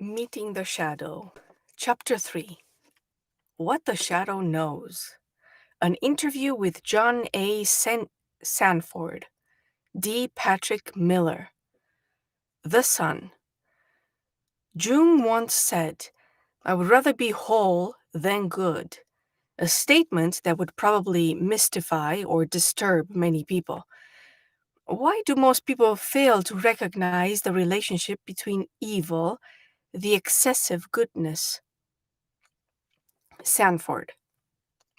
Meeting the Shadow, Chapter 3. What the Shadow Knows. An interview with John A. Sanford, D. Patrick Miller. The Sun. Jung once said, "I would rather be whole than good," a statement that would probably mystify or disturb many people. Why do most people fail to recognize the relationship between evil, the excessive goodness? Sanford.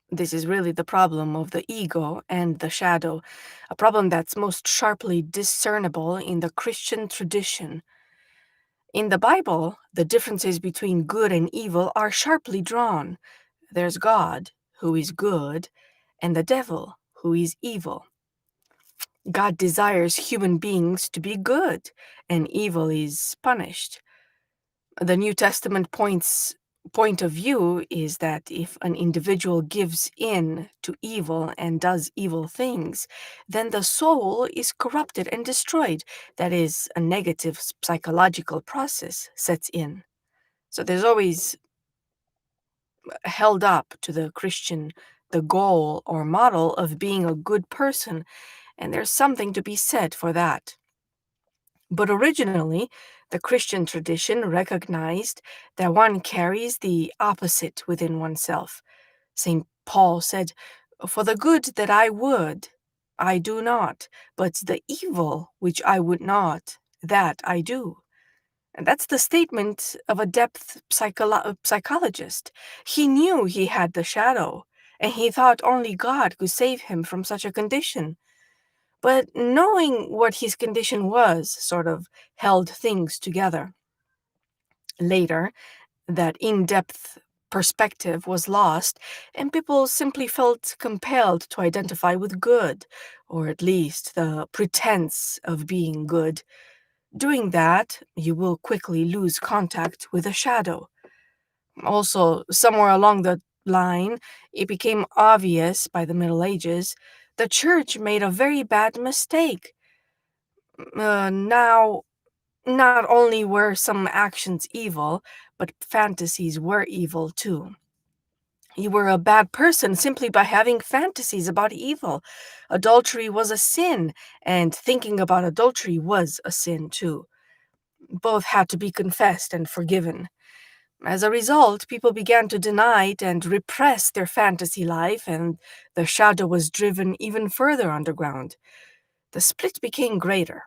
This is really the problem of the ego and the shadow, a problem that's most sharply discernible in the Christian tradition. In the Bible, the differences between good and evil are sharply drawn. There's God, who is good, and the devil, who is evil. God desires human beings to be good, and evil is punished. The New Testament point of view is that if an individual gives in to evil and does evil things, then the soul is corrupted and destroyed. That is, a negative psychological process sets in. So there's always held up to the Christian the goal or model of being a good person, and there's something to be said for that. But originally, the Christian tradition recognized that one carries the opposite within oneself. St. Paul said, "For the good that I would, I do not, but the evil which I would not, that I do." And that's the statement of a depth psychologist. He knew he had the shadow, and he thought only God could save him from such a condition. But knowing what his condition was sort of held things together. Later, that in-depth perspective was lost, and people simply felt compelled to identify with good, or at least the pretense of being good. Doing that, you will quickly lose contact with a shadow. Also, somewhere along the line, it became obvious by the Middle Ages the church made a very bad mistake. Now, not only were some actions evil, but fantasies were evil too. You were a bad person simply by having fantasies about evil. Adultery was a sin, and thinking about adultery was a sin too. Both had to be confessed and forgiven. As a result, people began to deny it and repress their fantasy life, and the shadow was driven even further underground. The split became greater.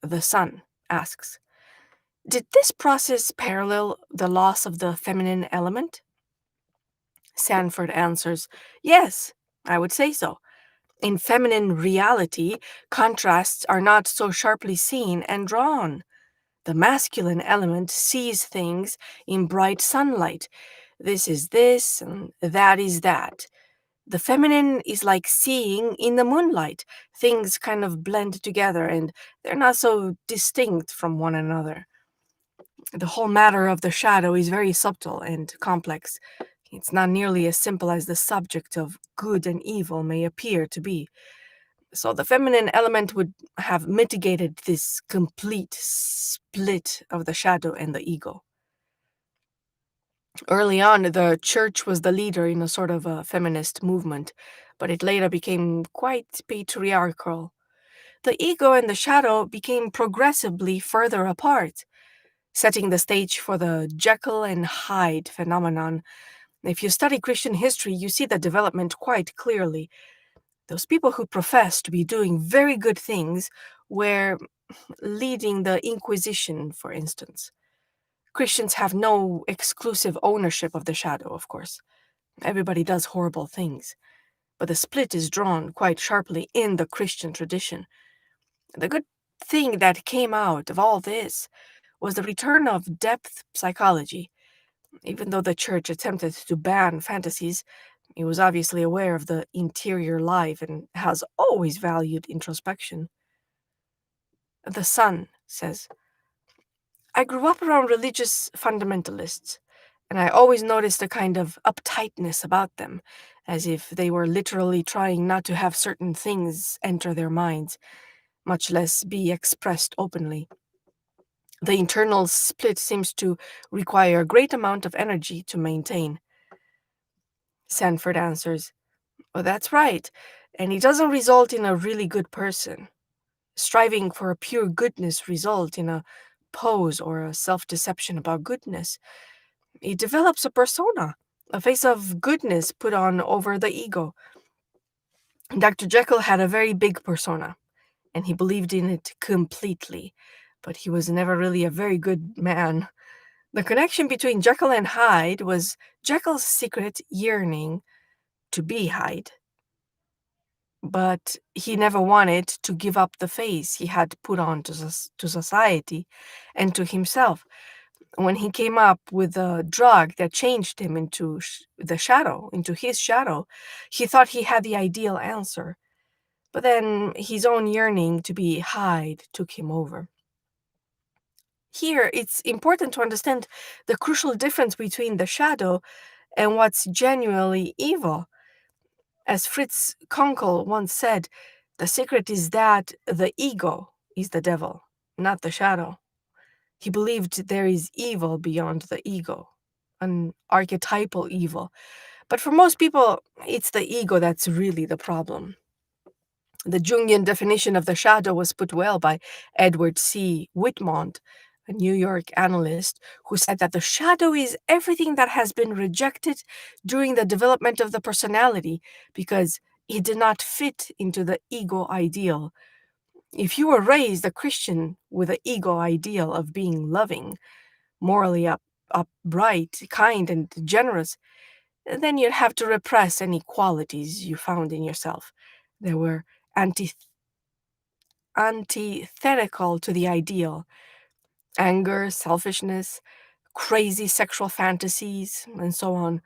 The Sun asks, did this process parallel the loss of the feminine element? Sanford answers, yes, I would say so. In feminine reality, contrasts are not so sharply seen and drawn. The masculine element sees things in bright sunlight. This is this, and that is that. The feminine is like seeing in the moonlight. Things kind of blend together, and they're not so distinct from one another. The whole matter of the shadow is very subtle and complex. It's not nearly as simple as the subject of good and evil may appear to be. So the feminine element would have mitigated this complete split of the shadow and the ego. Early on, the church was the leader in a sort of a feminist movement, but it later became quite patriarchal. The ego and the shadow became progressively further apart, setting the stage for the Jekyll and Hyde phenomenon. If you study Christian history, you see the development quite clearly. Those people who profess to be doing very good things were leading the Inquisition, for instance. Christians have no exclusive ownership of the shadow, of course. Everybody does horrible things. But the split is drawn quite sharply in the Christian tradition. The good thing that came out of all this was the return of depth psychology. Even though the church attempted to ban fantasies, it was obviously aware of the interior life and has always valued introspection. The Sun says, I grew up around religious fundamentalists, and I always noticed a kind of uptightness about them, as if they were literally trying not to have certain things enter their minds, much less be expressed openly. The internal split seems to require a great amount of energy to maintain. Sanford answers, "Well, that's right, and it doesn't result in a really good person. Striving for a pure goodness result in a pose or a self-deception about goodness. It develops a persona, a face of goodness put on over the ego. Dr. Jekyll had a very big persona, and he believed in it completely, but he was never really a very good man. The connection between Jekyll and Hyde was Jekyll's secret yearning to be Hyde, but he never wanted to give up the face he had put on to society and to himself. When he came up with a drug that changed him into the shadow, into his shadow, he thought he had the ideal answer. But then his own yearning to be Hyde took him over. Here, it's important to understand the crucial difference between the shadow and what's genuinely evil. As Fritz Konkel once said, the secret is that the ego is the devil, not the shadow. He believed there is evil beyond the ego, an archetypal evil. But for most people, it's the ego that's really the problem. The Jungian definition of the shadow was put well by Edward C. Whitmont, a New York analyst, who said that the shadow is everything that has been rejected during the development of the personality because it did not fit into the ego ideal. If you were raised a Christian with the ego ideal of being loving, morally upright, kind, and generous, then you'd have to repress any qualities you found in yourself that were antithetical to the ideal: anger, selfishness, crazy sexual fantasies, and so on.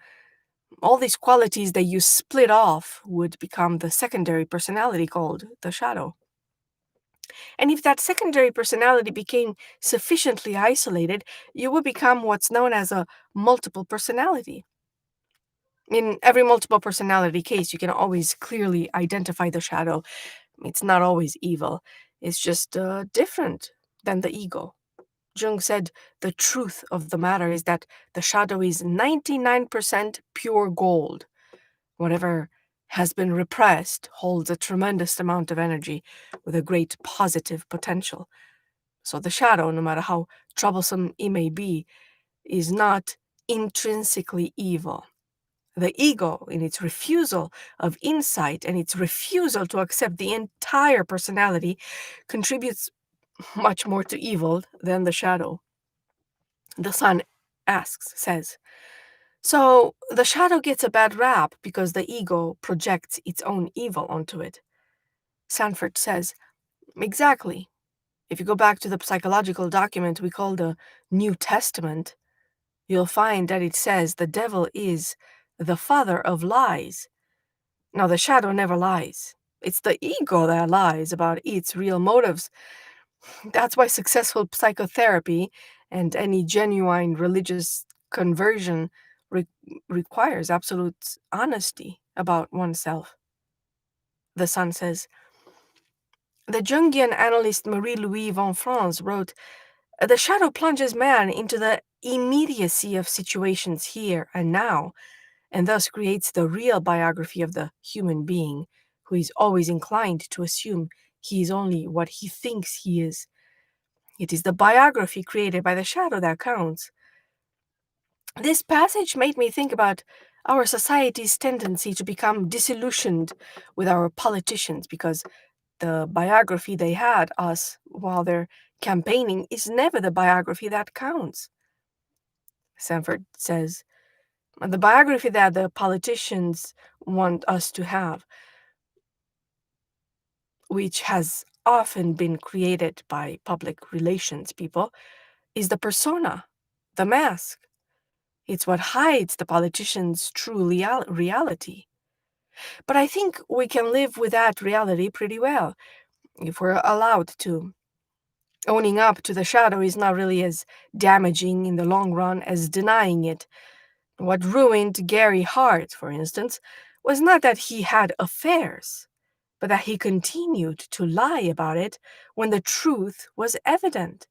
All these qualities that you split off would become the secondary personality called the shadow. And if that secondary personality became sufficiently isolated, you would become what's known as a multiple personality. In every multiple personality case, you can always clearly identify the shadow. It's not always evil, it's just different than the ego. Jung said the truth of the matter is that the shadow is 99% pure gold. Whatever has been repressed holds a tremendous amount of energy with a great positive potential. So the shadow, no matter how troublesome it may be, is not intrinsically evil. The ego, in its refusal of insight and its refusal to accept the entire personality, contributes much more to evil than the shadow. The Sun says, so the shadow gets a bad rap because the ego projects its own evil onto it. Sanford says, exactly. If you go back to the psychological document we call the New Testament, you'll find that it says the devil is the father of lies. Now, the shadow never lies. It's the ego that lies about its real motives. That's why successful psychotherapy and any genuine religious conversion re- requires absolute honesty about oneself. The Sun says, the Jungian analyst Marie-Louise von Franz wrote, the shadow plunges man into the immediacy of situations here and now, and thus creates the real biography of the human being, who is always inclined to assume he is only what he thinks he is. It is the biography created by the shadow that counts. This passage made me think about our society's tendency to become disillusioned with our politicians because the biography they had us while they're campaigning is never the biography that counts. Sanford says, the biography that the politicians want us to have, which has often been created by public relations people, is the persona, the mask. It's what hides the politician's true reality. But I think we can live with that reality pretty well, if we're allowed to. Owning up to the shadow is not really as damaging in the long run as denying it. What ruined Gary Hart, for instance, was not that he had affairs, but that he continued to lie about it when the truth was evident.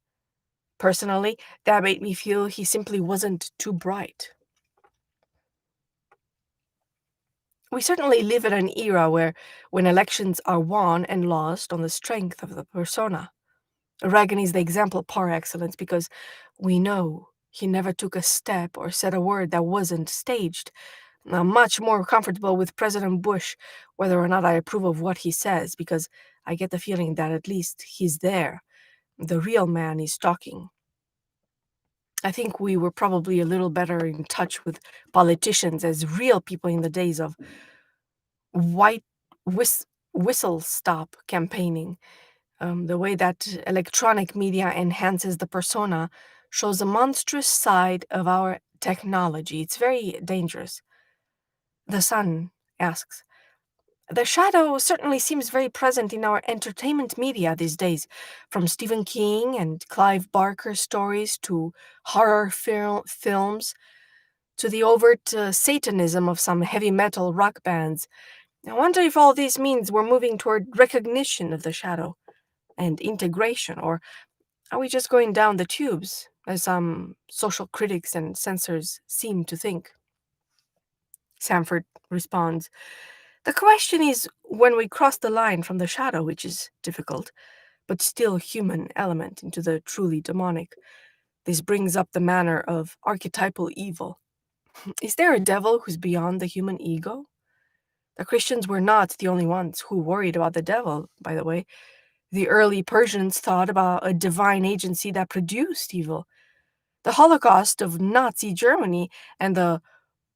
Personally, that made me feel he simply wasn't too bright. We certainly live in an era when elections are won and lost on the strength of the persona. Reagan is the example par excellence because we know he never took a step or said a word that wasn't staged. I'm much more comfortable with President Bush, whether or not I approve of what he says, because I get the feeling that at least he's there. The real man is talking. I think we were probably a little better in touch with politicians as real people in the days of white whistle stop campaigning. The way that electronic media enhances the persona shows a monstrous side of our technology. It's very dangerous. The Sun asks, the shadow certainly seems very present in our entertainment media these days, from Stephen King and Clive Barker stories to horror films to the overt Satanism of some heavy metal rock bands. I wonder if all this means we're moving toward recognition of the shadow and integration, or are we just going down the tubes, as some social critics and censors seem to think? Sanford responds, the question is when we cross the line from the shadow, which is difficult, but still human element, into the truly demonic. This brings up the manner of archetypal evil. Is there a devil who's beyond the human ego? The Christians were not the only ones who worried about the devil, by the way. The early Persians thought about a divine agency that produced evil. The Holocaust of Nazi Germany and the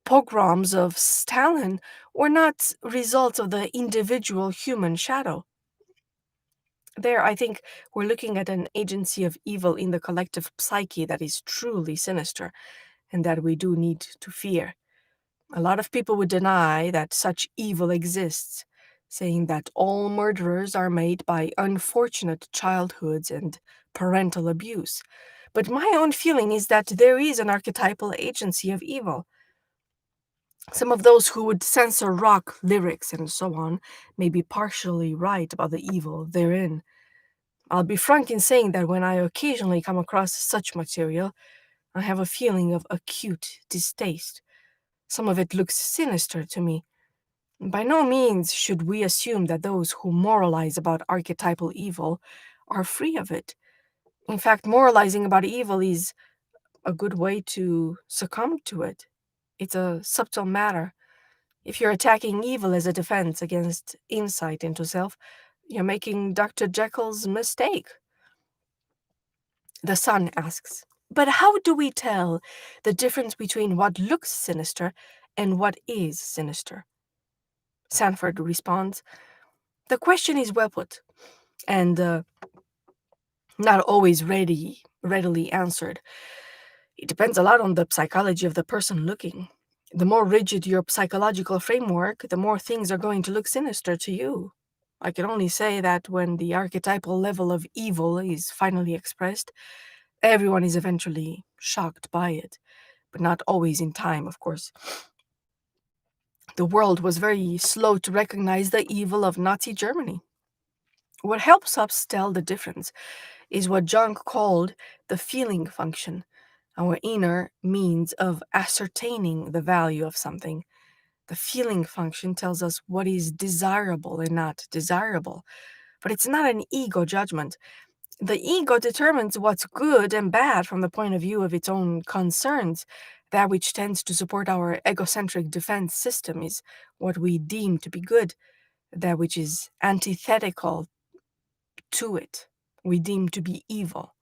pogroms of Stalin were not results of the individual human shadow. There, I think we're looking at an agency of evil in the collective psyche that is truly sinister and that we do need to fear. A lot of people would deny that such evil exists, saying that all murderers are made by unfortunate childhoods and parental abuse. But my own feeling is that there is an archetypal agency of evil. Some of those who would censor rock lyrics and so on may be partially right about the evil therein. I'll be frank in saying that when I occasionally come across such material, I have a feeling of acute distaste. Some of it looks sinister to me. By no means should we assume that those who moralize about archetypal evil are free of it. In fact, moralizing about evil is a good way to succumb to it. It's a subtle matter. If you're attacking evil as a defense against insight into self, you're making Dr. Jekyll's mistake. The Sun asks, but how do we tell the difference between what looks sinister and what is sinister? Sanford responds, the question is well put, and not always readily answered. It depends a lot on the psychology of the person looking. The more rigid your psychological framework, the more things are going to look sinister to you. I can only say that when the archetypal level of evil is finally expressed, everyone is eventually shocked by it, but not always in time, of course. The world was very slow to recognize the evil of Nazi Germany. What helps us tell the difference is what Jung called the feeling function, our inner means of ascertaining the value of something. The feeling function tells us what is desirable and not desirable, but it's not an ego judgment. The ego determines what's good and bad from the point of view of its own concerns. That which tends to support our egocentric defense system is what we deem to be good. That which is antithetical to it, we deem to be evil.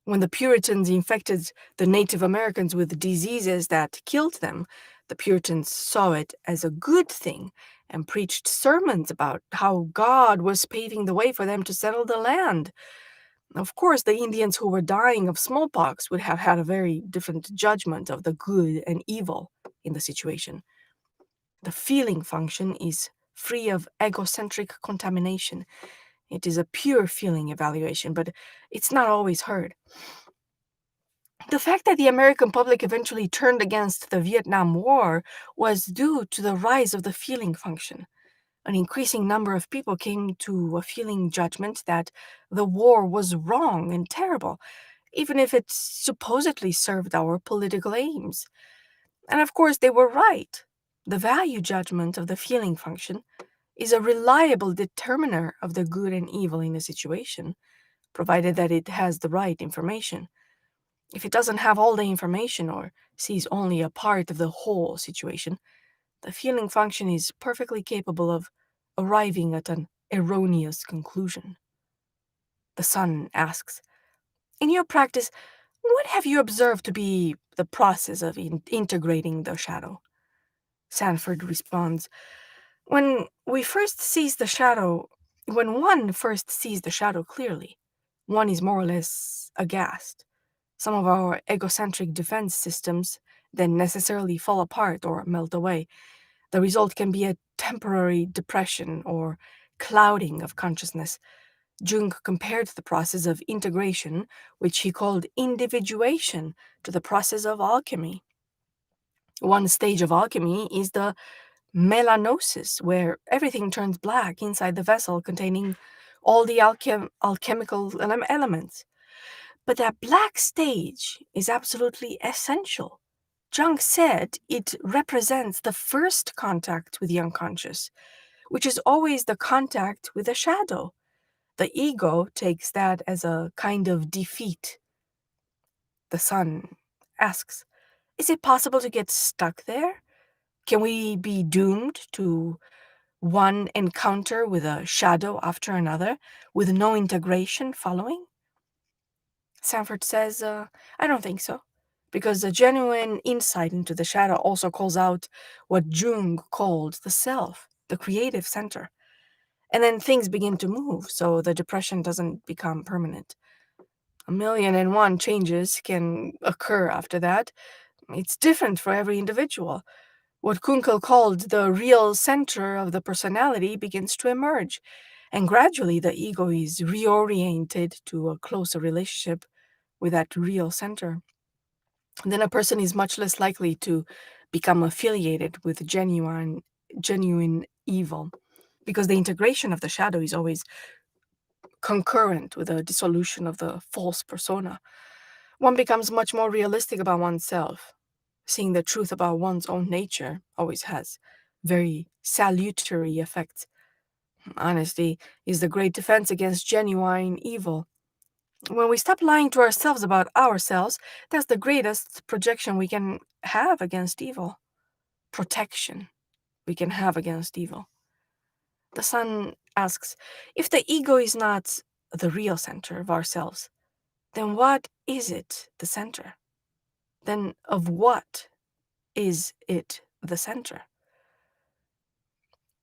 When the Puritans infected the Native Americans with diseases that killed them, the Puritans saw it as a good thing and preached sermons about how God was paving the way for them to settle the land. Of course, the Indians who were dying of smallpox would have had a very different judgment of the good and evil in the situation. The feeling function is free of egocentric contamination. It is a pure feeling evaluation, but it's not always heard. The fact that the American public eventually turned against the Vietnam War was due to the rise of the feeling function. An increasing number of people came to a feeling judgment that the war was wrong and terrible, even if it supposedly served our political aims. And of course, they were right. The value judgment of the feeling function is a reliable determiner of the good and evil in a situation, provided that it has the right information. If it doesn't have all the information or sees only a part of the whole situation, the feeling function is perfectly capable of arriving at an erroneous conclusion. The Sun asks, in your practice, what have you observed to be the process of integrating the shadow? Sanford responds, when we first sees the shadow, when one first sees the shadow clearly, one is more or less aghast. Some of our egocentric defense systems then necessarily fall apart or melt away. The result can be a temporary depression or clouding of consciousness. Jung compared the process of integration, which he called individuation, to the process of alchemy. One stage of alchemy is the melanosis, where everything turns black inside the vessel containing all the alchemical elements. But that black stage is absolutely essential. Jung said it represents the first contact with the unconscious, which is always the contact with a shadow. The ego takes that as a kind of defeat. The Sun asks, is it possible to get stuck there? Can we be doomed to one encounter with a shadow after another, with no integration following? Sanford says, I don't think so, because a genuine insight into the shadow also calls out what Jung called the self, the creative center. And then things begin to move, so the depression doesn't become permanent. 1,000,001 changes can occur after that. It's different for every individual. What Kunkel called the real center of the personality begins to emerge, and gradually the ego is reoriented to a closer relationship with that real center. Then a person is much less likely to become affiliated with genuine evil, because the integration of the shadow is always concurrent with the dissolution of the false persona. One becomes much more realistic about oneself. Seeing the truth about one's own nature always has very salutary effects. Honesty is the great defense against genuine evil. When we stop lying to ourselves about ourselves, that's the greatest projection we can have against evil. Protection we can have against evil. The Sun asks, if the ego is not the real center of ourselves, then what is it the center? Then of what is it the center?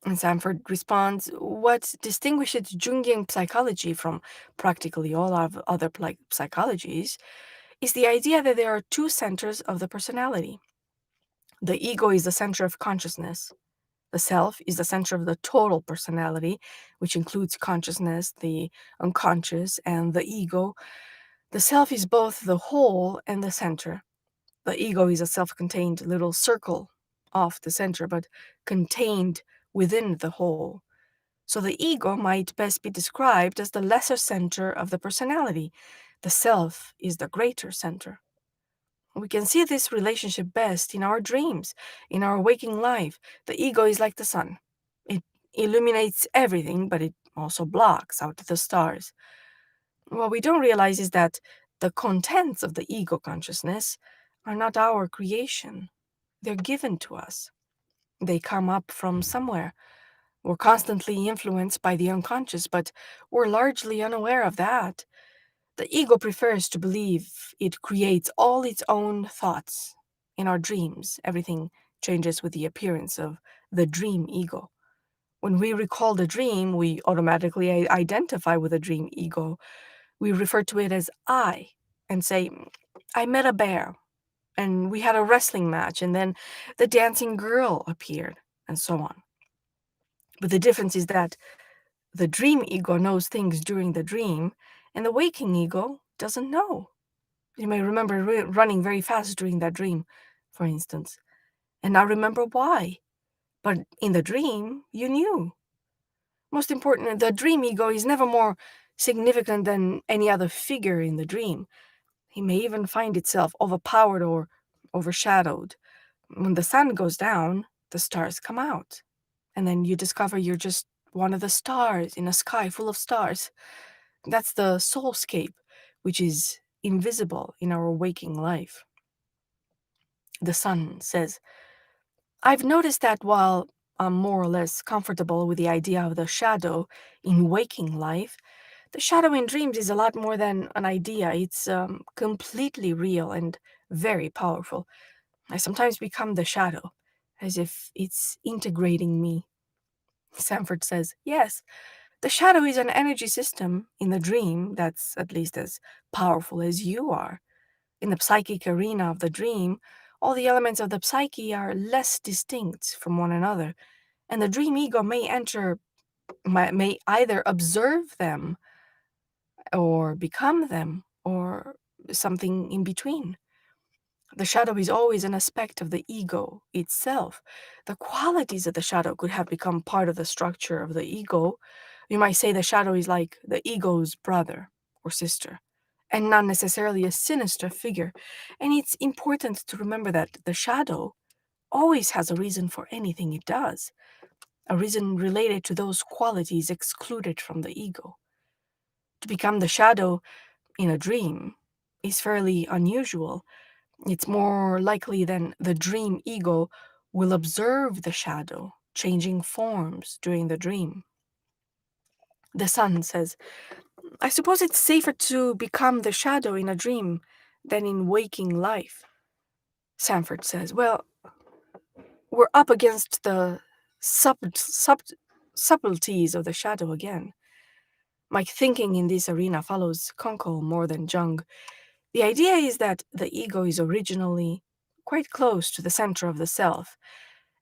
And Sanford responds, what distinguishes Jungian psychology from practically all of other psychologies is the idea that there are two centers of the personality. The ego is the center of consciousness. The self is the center of the total personality, which includes consciousness, the unconscious, and the ego. The self is both the whole and the center. The ego is a self-contained little circle off the center, but contained within the whole. So the ego might best be described as the lesser center of the personality. The self is the greater center. We can see this relationship best in our dreams, in our waking life. The ego is like the sun. It illuminates everything, but it also blocks out the stars. What we don't realize is that the contents of the ego consciousness are not our creation. They're given to us. They come up from somewhere. We're constantly influenced by the unconscious, but we're largely unaware of that. The ego prefers to believe it creates all its own thoughts. In our dreams, everything changes with the appearance of the dream ego. When we recall the dream, we automatically identify with the dream ego. We refer to it as I and say, I met a bear, and we had a wrestling match, and then the dancing girl appeared, and so on. But the difference is that the dream ego knows things during the dream, and the waking ego doesn't know. You may remember running very fast during that dream, for instance, and not remember why. But in the dream, you knew. Most important, the dream ego is never more significant than any other figure in the dream. He may even find itself overpowered or overshadowed. When the sun goes down, the stars come out. And then you discover you're just one of the stars in a sky full of stars. That's the soulscape, which is invisible in our waking life. The sun says, I've noticed that while I'm more or less comfortable with the idea of the shadow in waking life, the shadow in dreams is a lot more than an idea. It's completely real and very powerful. I sometimes become the shadow, as if it's integrating me. Sanford says, yes, the shadow is an energy system in the dream that's at least as powerful as you are. In the psychic arena of the dream, all the elements of the psyche are less distinct from one another, and the dream ego may either observe them or become them or something in between. The shadow is always an aspect of the ego itself. The qualities of the shadow could have become part of the structure of the ego. You might say the shadow is like the ego's brother or sister, and not necessarily a sinister figure. And it's important to remember that the shadow always has a reason for anything it does, a reason related to those qualities excluded from the ego. To become the shadow in a dream is fairly unusual. It's more likely than the dream ego will observe the shadow changing forms during the dream. The sun says, I suppose it's safer to become the shadow in a dream than in waking life. Sanford says, well, we're up against the subtleties of the shadow again. My thinking in this arena follows Kunkel more than Jung. The idea is that the ego is originally quite close to the center of the self.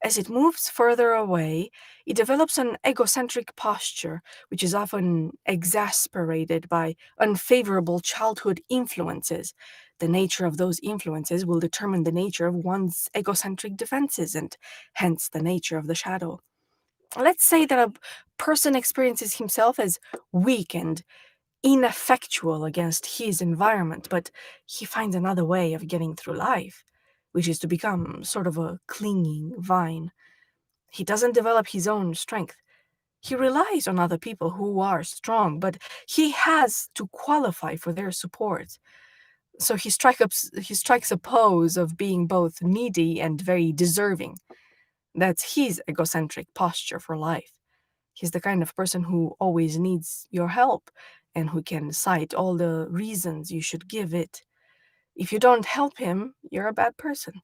As it moves further away, it develops an egocentric posture, which is often exasperated by unfavorable childhood influences. The nature of those influences will determine the nature of one's egocentric defenses and hence the nature of the shadow. Let's say that a person experiences himself as weak and ineffectual against his environment, but he finds another way of getting through life, which is to become sort of a clinging vine. He doesn't develop his own strength. He relies on other people who are strong, but he has to qualify for their support. So he strikes a pose of being both needy and very deserving. That's his egocentric posture for life. He's the kind of person who always needs your help and who can cite all the reasons you should give it. If you don't help him, you're a bad person.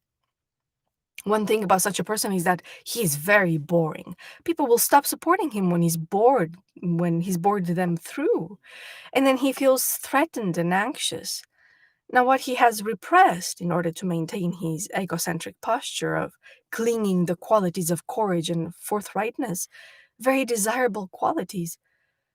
One thing about such a person is that he is very boring. People will stop supporting him when he's bored them through. And then he feels threatened and anxious. Now, what he has repressed in order to maintain his egocentric posture of clinging the qualities of courage and forthrightness, very desirable qualities.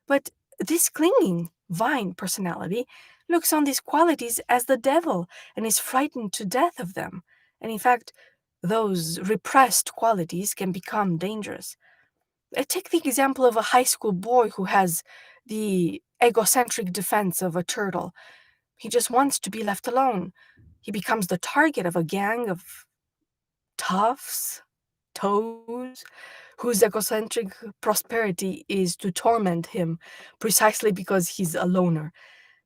But this clinging, vine personality looks on these qualities as the devil and is frightened to death of them. And in fact, those repressed qualities can become dangerous. Take the example of a high school boy who has the egocentric defense of a turtle. He just wants to be left alone. He becomes the target of a gang of toughs, toes, whose egocentric prosperity is to torment him precisely because he's a loner.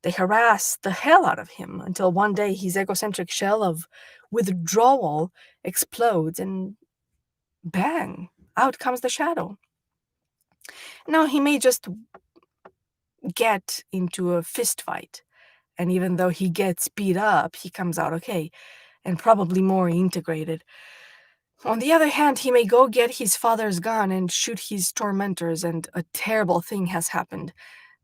They harass the hell out of him until one day his egocentric shell of withdrawal explodes and bang, out comes the shadow. Now, he may just get into a fist fight, and even though he gets beat up, he comes out okay and probably more integrated. On the other hand, he may go get his father's gun and shoot his tormentors, and a terrible thing has happened.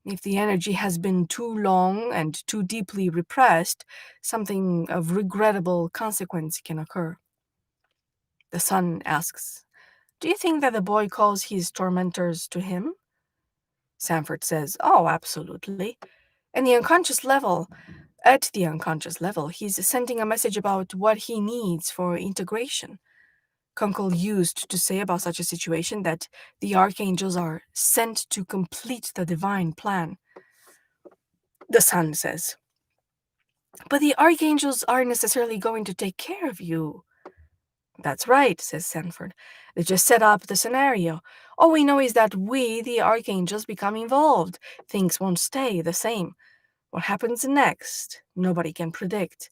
If the energy has been too long and too deeply repressed, something of regrettable consequence can occur. The son asks, do you think that the boy calls his tormentors to him? Sanford says, oh, absolutely. At the unconscious level, he's sending a message about what he needs for integration. Kunkel used to say about such a situation that the archangels are sent to complete the divine plan. The sun says, But the archangels aren't necessarily going to take care of you. That's right, says Sanford. They just set up the scenario. All we know is that we, the archangels, become involved. Things won't stay the same. What happens next, nobody can predict.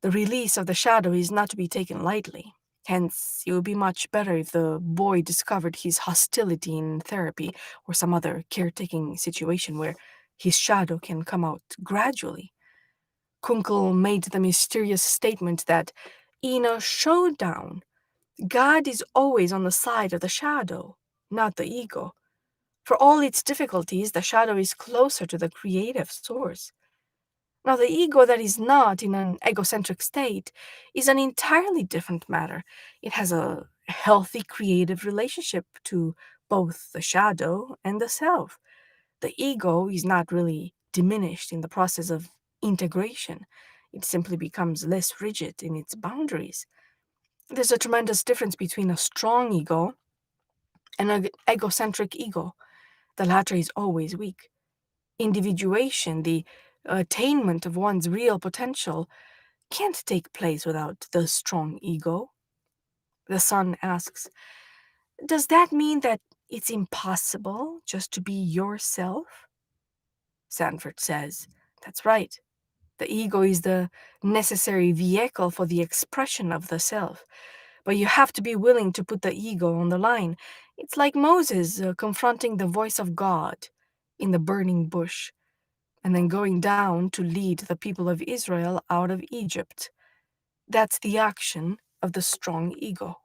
The release of the shadow is not to be taken lightly. Hence, it would be much better if the boy discovered his hostility in therapy or some other caretaking situation where his shadow can come out gradually. Kunkel made the mysterious statement that in a showdown, God is always on the side of the shadow, not the ego. For all its difficulties, the shadow is closer to the creative source. Now, the ego that is not in an egocentric state is an entirely different matter. It has a healthy creative relationship to both the shadow and the self. The ego is not really diminished in the process of integration. It simply becomes less rigid in its boundaries. There's a tremendous difference between a strong ego and an egocentric ego. The latter is always weak. Individuation, the attainment of one's real potential, can't take place without the strong ego. The son asks, does that mean that it's impossible just to be yourself? Sanford says, that's right. The ego is the necessary vehicle for the expression of the self. But you have to be willing to put the ego on the line. It's like Moses confronting the voice of God in the burning bush, and then going down to lead the people of Israel out of Egypt. That's the action of the strong ego.